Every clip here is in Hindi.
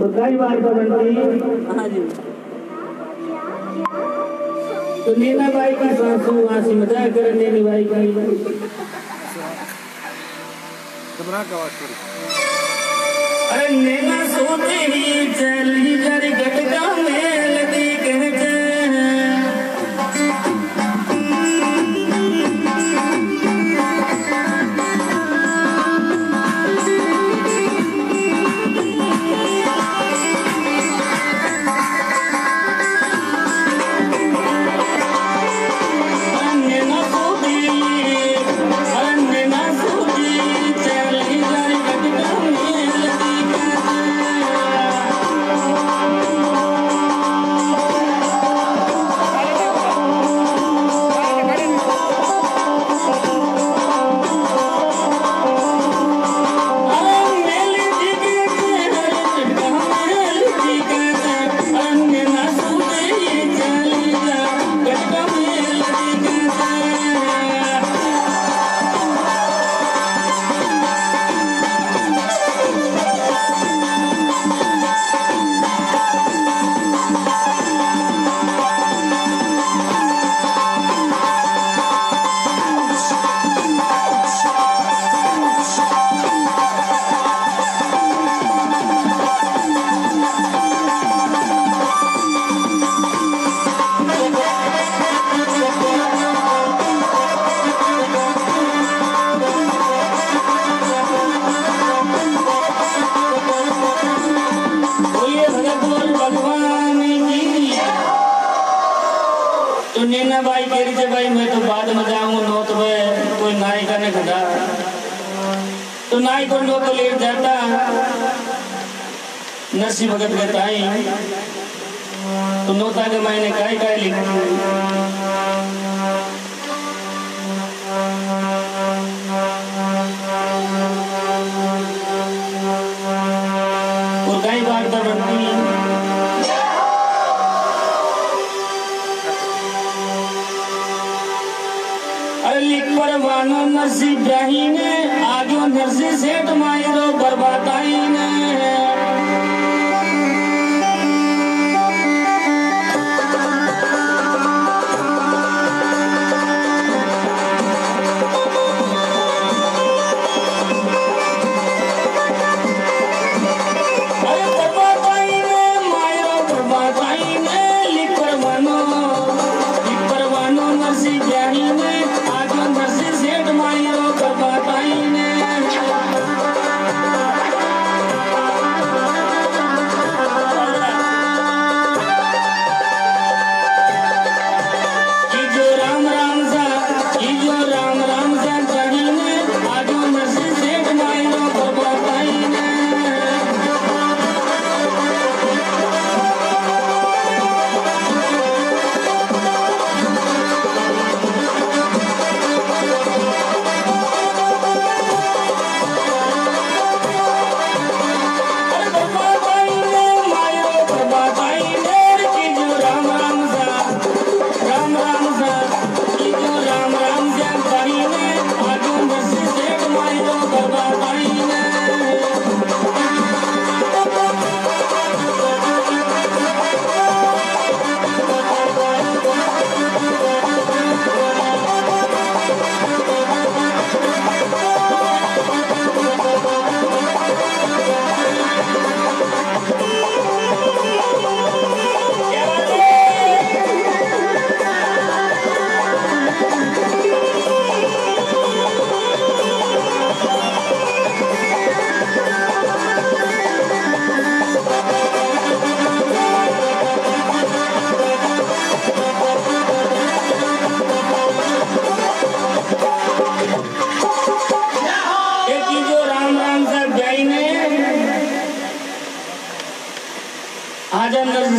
और कई बार तो बनती। हाँ जी। तो नीना बाई की सासू आसी मजाक करे नीनी बाई का घबरा का आवाज थोड़ी। अरे नीना सोते ही चली जरी गटका में लगी कहते भाई कह रही थे भाई मैं तो बाद में जाऊंगा नोत में कोई नाई का नहीं खड़ा तो नाई को नोत ले जाता नरसी भगत के ताई तो नोता के मैंने काय लिखा और कई बार तो बनती परवानो नरसी ब्याही ने आगे नरसी सेठ मायरो बर्बादाई ने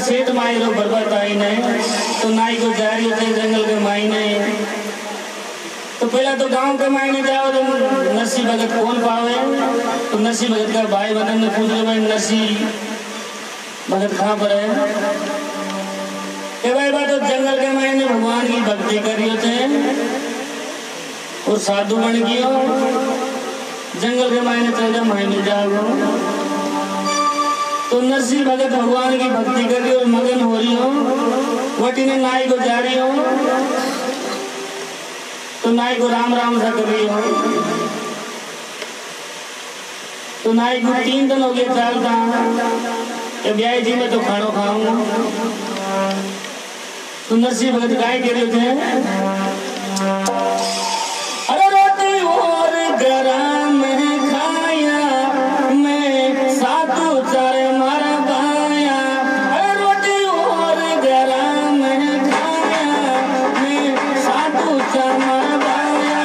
सेठ मायरो बर्बाद आई ने तो नाई को जारी होते जंगल के मायने तो पहला तो गांव के मायने जाओ तो नरसी भगत कौन पावे तो नरसी भगत का भाई बहन ने पूछ रहे भाई नरसी भगत कहाँ पर है कि भाई बात तो जंगल के मायने भगवान की भक्ति करी होते हैं और साधु बन गयो जंगल के मायने चल जा मायने जाओ तो नरसिंह भगत भगवान की भक्ति कर रही और मगन हो रही हो, वटी ने नाई को जा रही हो, तो नाई को राम राम सा कर रही हो। तो नाई को 3 दिन हो गए चलता ब्याह जी में तो खानो खाऊं। तो नरसिंह भगत गाय के रहे थे, अरे रोटी और गरम खाया मैं साधु चार मर बाया। अरे रोटी और गरम खाया मैं साधु चार मर बाया।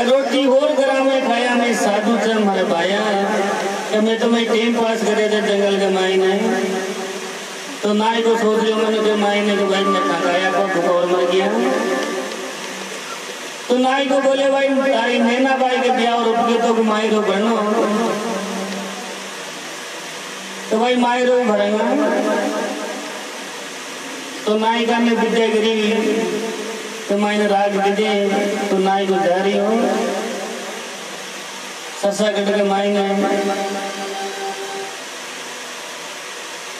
रोटी और गरा में खाया मैं साधु से मर पाया। कि मैं तो मैं टाइम पास करे थे जंगल के मायने। तो नाई को सोच लियो मैंने के मायने को भाई मैं थकाया को भूखा और मर गया। तो नाई को बोले भाई तारी नैना बाई के ब्याह और उठ के तो माई रो भरनो। तो भाई माई रो भरेगा। तो नाई का मैं विद्या गिरी तो मैंने राग दीजिए। तो नाई को जा रही हो सरसागढ़ के मायने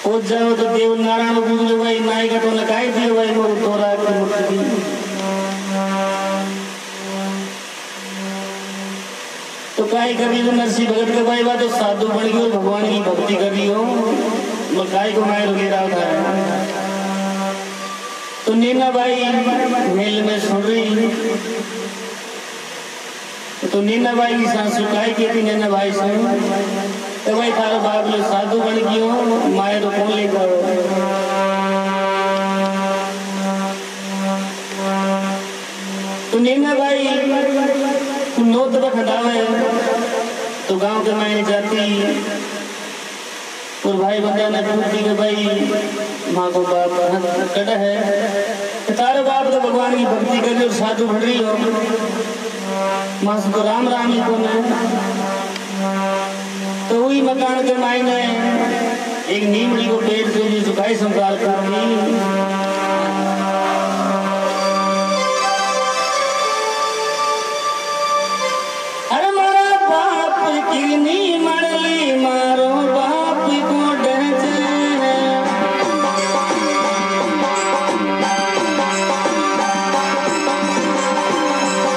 पहुंच जाओ तो देव नारायण पूछ भाई नाई का तो लगाई दियो भाई मोर तोरा की मूर्ति। तो काय कर रही हो नरसिंह भगत के भाई बात तो साधु बन गई हो भगवान की भक्ति कर रही हो मैं काय को मायर गिरा था। तो नीना बाई मेल में सुन रही। तो नीना बाई की सांस सुखाई की थी नीना भाई से तो भाई तारो बाप लोग साधु बन गई हो माए तो कौन लेकर तो नीना भाई नोत बखदावे तो गांव के मायने जाती और भाई बंदा ने पूछती के भाई माँ को बाप कट है तारे बाप तो भगवान की भक्ति कर और साधु भर रही हो माँ से तो राम राम ही कौन है। तो वही मकान के मायने एक नीमड़ी को पेड़ से जो सुखाई संभाल करती अरे मारा बाप किरनी मरली मारो बाप को डरते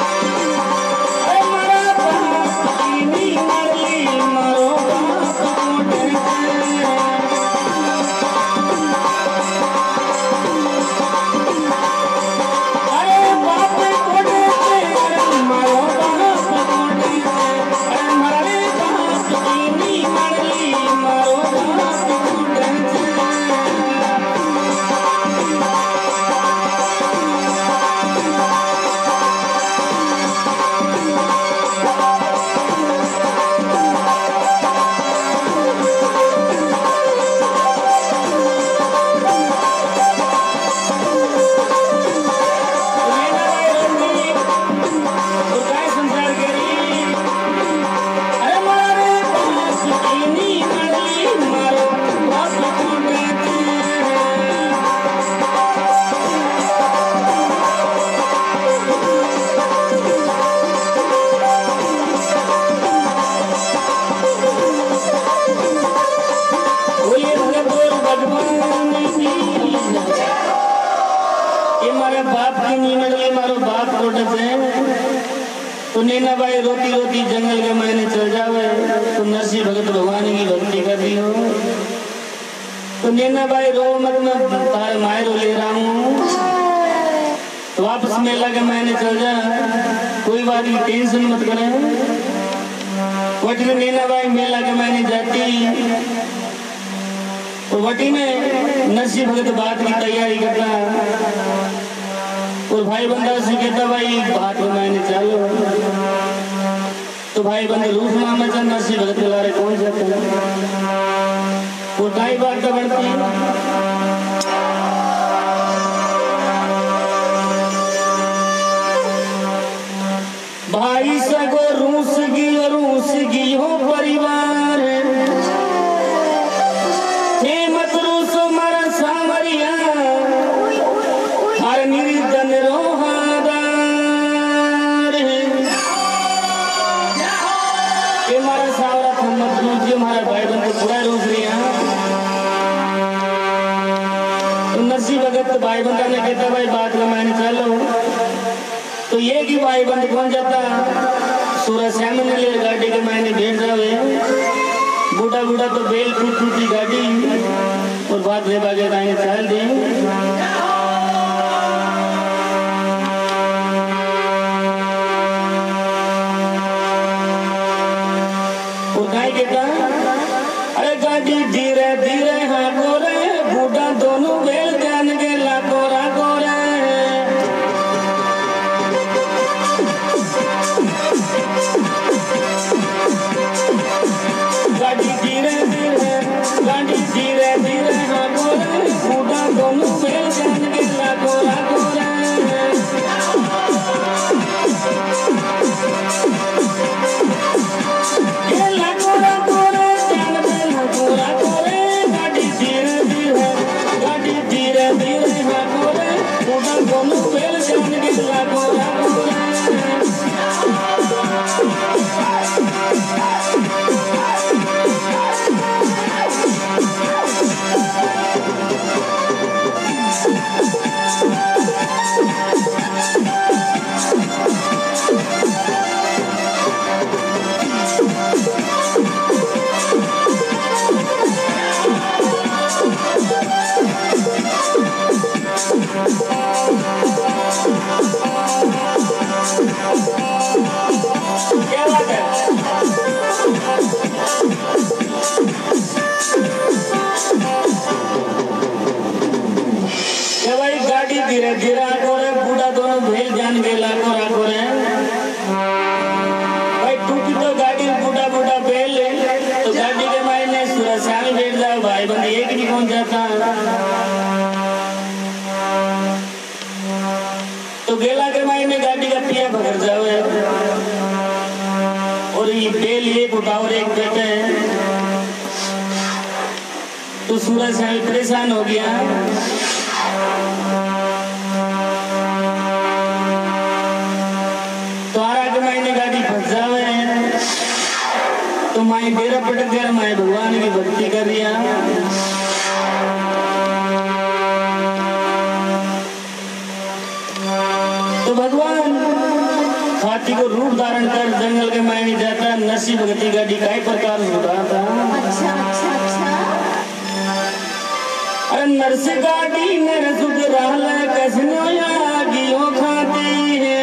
अरे मारा बाप किरनी मरली मारो बाप को डरते अरे बाप को डरते मारो बाप को डरते अरे मारे बाप किरनी मरली मारो बाप को डरते संसार करी अरे मारे बाप किरनी मरली मारो बाप को डरते बोले भगत और भगवान की ये मारे बाप की नीमड़ली मारो बाप को डरते तो नैना भाई रोती रोती जंगल के मायने चल जावे तो नरसिंह भगत भगवान की भक्ति कर रही हो तो नैना भाई रो मत मैं तारे मायरो ले रहा हूँ तो वापस मेला के मायने चल जा कोई बात की टेंशन मत करें वटी में नैना भाई मेला के मायने जाती तो वटी में नरसिंह भगत बात की तैयारी करता और भाई बंदा से कहता भाई बात में मायने चलो तो भाई बंदे रूस मामा चंद नरसिंह भगत के बारे कौन जाता है वो काई बात का बढ़ती है भाई सगो रूस की हो परिवार हे मत रूस मारा सामरिया हर निर्धन रोहादार ये मारा सावरा था मत रूस जी हमारा भाई बंद पूरा रूस रही है तो नरसिंह भगत भाई बंदा ने कहता भाई बात का मैंने चलो तो ये की भाई बंद कौन जाता सूरज श्याम ने ले गाड़ी के मैंने भेज जावे बूढ़ा बूढ़ा तो बेल टूटी गाड़ी और बात ले बागे आए चल दी और गाय कहता अरे गाड़ी धीरे धीरे हाँ गोरे बूढ़ा दोनों बेल जान के लाकोरा गोरे गाड़ी धीरे धीरे हाँ गोरे बूढ़ा दोनों बेल जान के लाकोरा गोरे ये लाकोरा गोरे जान के लाकोरा गोरे गाड़ी धीरे धीरे हाँ गोरे बूढ़ा दोनों बेल जान के लाकोरा गोरे तो गेला के मायने गाड़ी का पिया भगर जावे और ये बेल एक उठावर एक बेटे तो सूरज से परेशान हो गया। तो आरा के मायने गाड़ी फंस जावे तो माई डेरा पटक गया, माई भगवान की भक्ति कर रही तो भगवान हाथी को रूप धारण कर जंगल के मायने जाता। नरसी भगती गाड़ी कई प्रकार हो रहा था। अच्छा अच्छा अच्छा। अरे नरसी गाड़ी मेरे सुख रहल कसनो यागियो खाती है।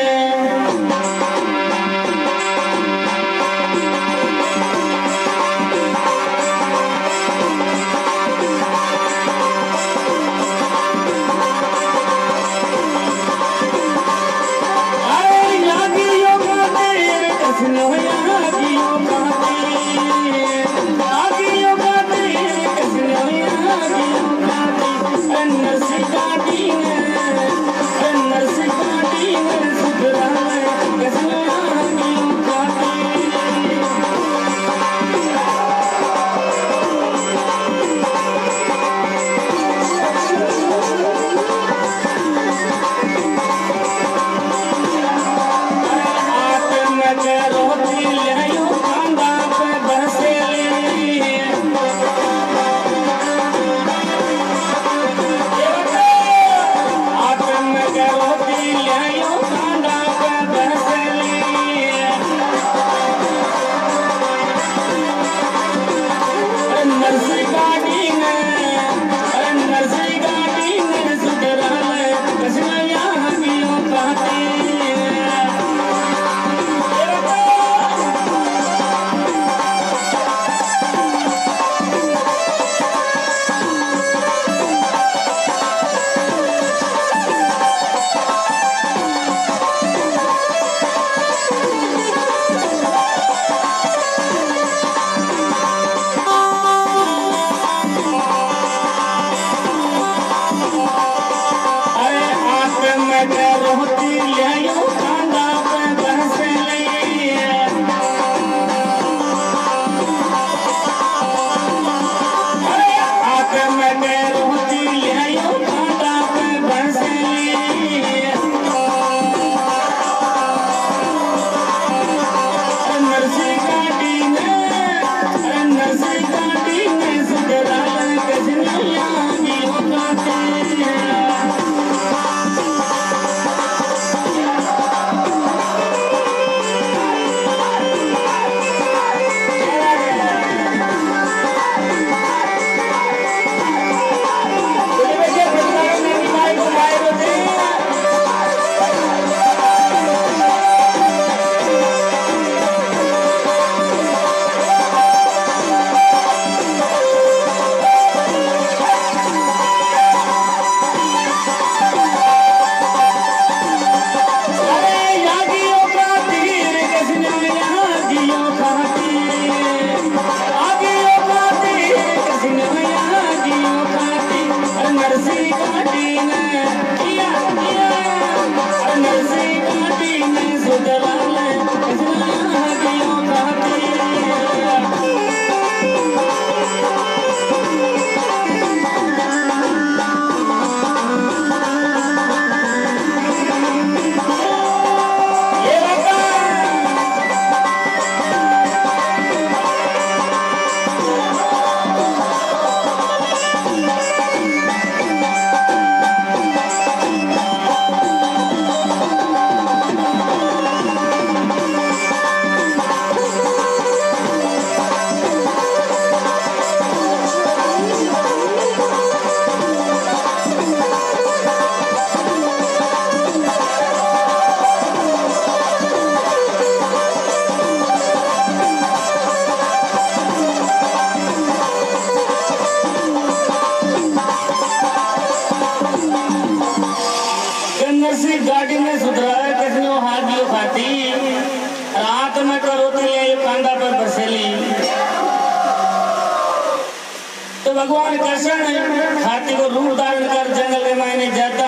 भगवान कृष्ण हाथी को रूप धारण कर जंगल के मायने जाता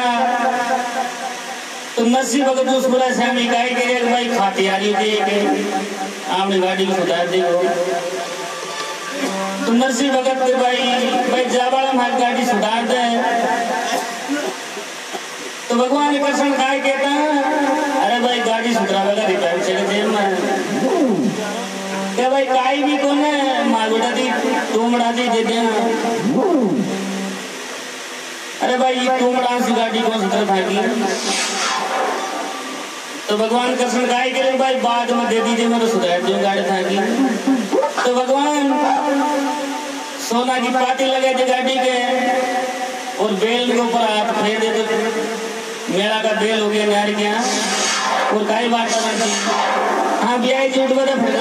तो नसी वक्त उस पूरा श्यामी गाय के रे भाई खाती आ रही थी के आपने गाड़ी को सुधार दी हो तो नसी वक्त के भाई जावाला मार गाड़ी सुधार दे तो भगवान ने कृष्ण काय कहता अरे भाई गाड़ी सुधरावेगा रिपेयर चले दे मैं क्या भाई काई भी कौन है मार बेटा दी तुमड़ा दी दे दे अरे भाई ये तुमड़ा सी गाड़ी कौन सुधर भागी तो भगवान कृष्ण काय करे भाई बाद में दे दीजिए मैं तो सुधार दूं गाड़ी भागी तो भगवान सोना की पाती लगे थे गाड़ी के और बेल के ऊपर हाथ फेर दे तो मेरा का बेल हो गया नार गया और काई बात करना थी हाँ ब्याह झूठ बता फिर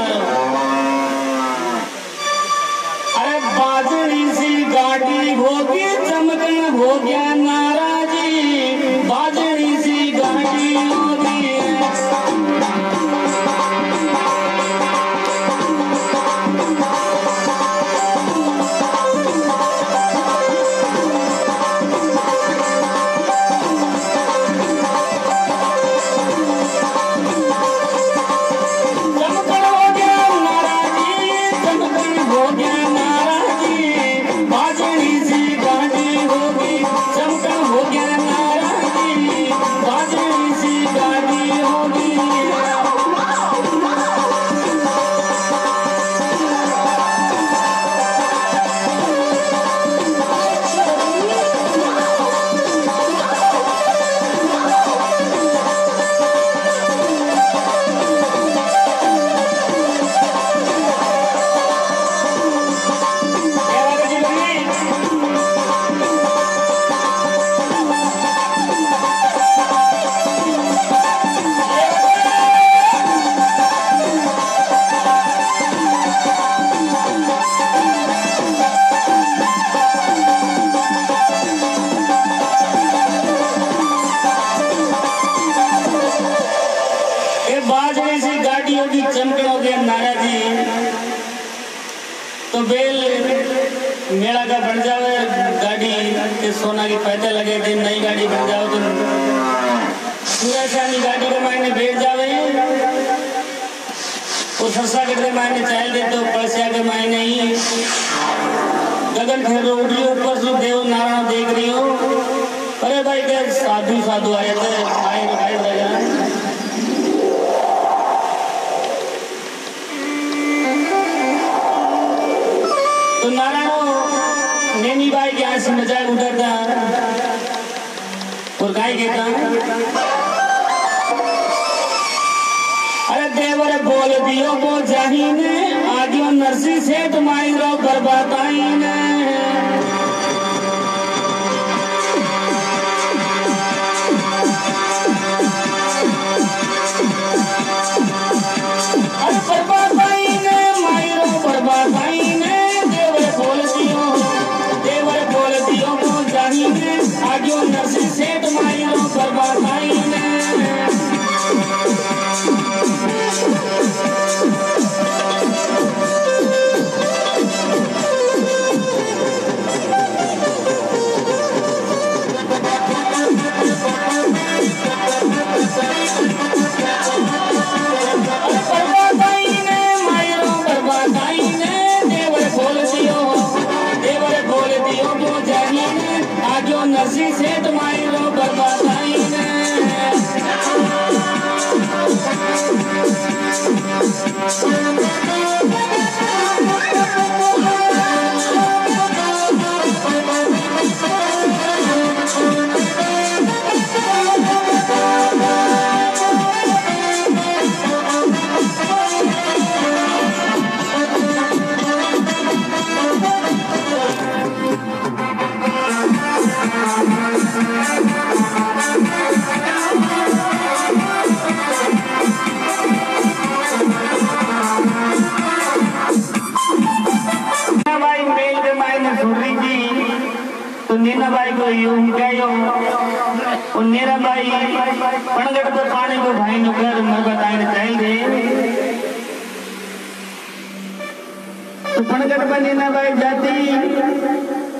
अरे बाजरी सी गाड़ी होगी चमकन हो गया नाराजी बाजरी सी गाड़ी होगी तो बेल मेला का बन जावे गाड़ी के सोना की पैदल लगे थे नई गाड़ी बन जाओ तो पूरा शानी गाड़ी के मायने बैठ जावे और सरसा के मायने चाल दे तो पलसिया के मायने ही गगन फेर उठ रही ऊपर से देव नारायण देख रही हो अरे भाई के साधु साधु आए थे आए रहेगा तो नारायण नैनी बाई के यहाँ से मजाक उतरता और गाय कहता अरे देवर बोल दियो वो जाहीने आदियो नरसी सेठ माई रो बर्बादाईने अरे बर्बादाईने माई रो बर्बादाईने आगे नरसी सेठ माई रो बर्बादाईने नरसी सेठ माई रो बर्बादाईने नीना भाई को यूं कहो और नीरा भाई पणगट पर पानी को भाई नुकर मैं बताए चाहिए तो पणगट पर नीना भाई जाती